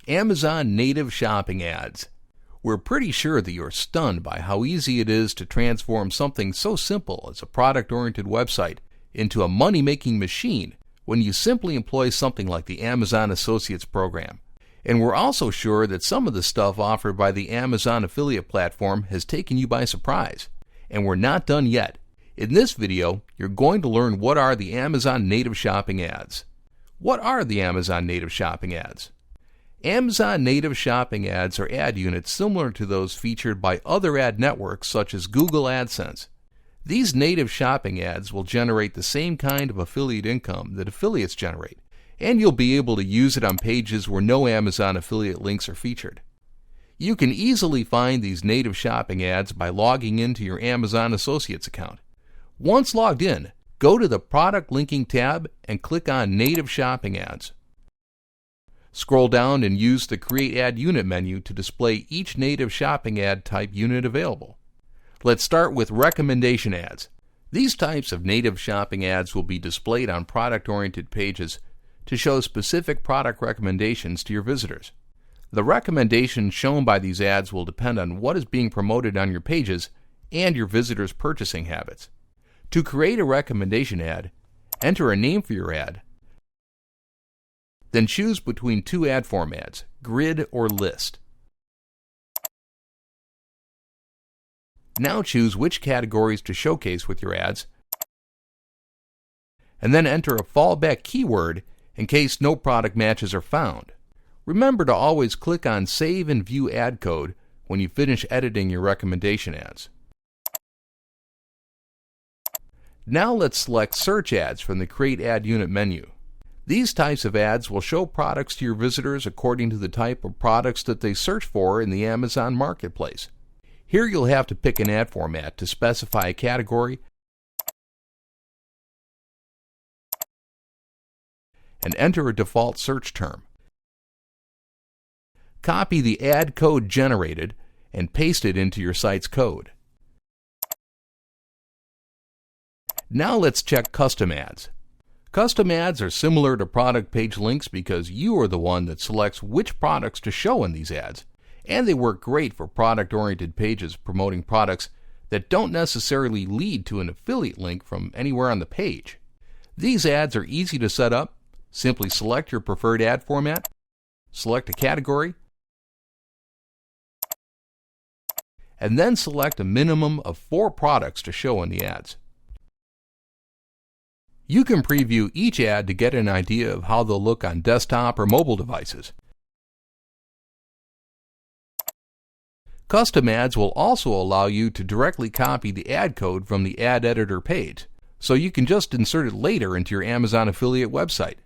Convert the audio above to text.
Amazon native shopping ads. We're pretty sure that you're stunned by how easy it is to transform something so simple as a product-oriented website into a money-making machine when you simply employ something like the Amazon Associates program. And we're also sure that some of the stuff offered by the Amazon affiliate platform has taken you by surprise. And we're not done yet. In this video, you're going to learn what are the Amazon native shopping ads. What are the Amazon native shopping ads? Amazon native shopping ads are ad units similar to those featured by other ad networks such as Google AdSense. These native shopping ads will generate the same kind of affiliate income that affiliates generate, and you'll be able to use it on pages where no Amazon affiliate links are featured. You can easily find these native shopping ads by logging into your Amazon Associates account. Once logged in, go to the Product Linking tab and click on Native Shopping Ads. Scroll down and use the Create Ad Unit menu to display each native shopping ad type unit available. Let's start with recommendation ads. These types of native shopping ads will be displayed on product-oriented pages to show specific product recommendations to your visitors. The recommendations shown by these ads will depend on what is being promoted on your pages and your visitors' purchasing habits. To create a recommendation ad, enter a name for your ad, then choose between two ad formats, grid or list. Now choose which categories to showcase with your ads, and then enter a fallback keyword in case no product matches are found. Remember to always click on Save and View Ad Code when you finish editing your recommendation ads. Now let's select Search Ads from the Create Ad Unit menu. These types of ads will show products to your visitors according to the type of products that they search for in the Amazon Marketplace. Here you'll have to pick an ad format to specify a category and enter a default search term. Copy the ad code generated and paste it into your site's code. Now let's check custom ads. Custom ads are similar to product page links because you are the one that selects which products to show in these ads, and they work great for product-oriented pages promoting products that don't necessarily lead to an affiliate link from anywhere on the page. These ads are easy to set up. Simply select your preferred ad format, select a category, and then select a minimum of 4 products to show in the ads. You can preview each ad to get an idea of how they'll look on desktop or mobile devices. Custom ads will also allow you to directly copy the ad code from the ad editor page, so you can just insert it later into your Amazon affiliate website.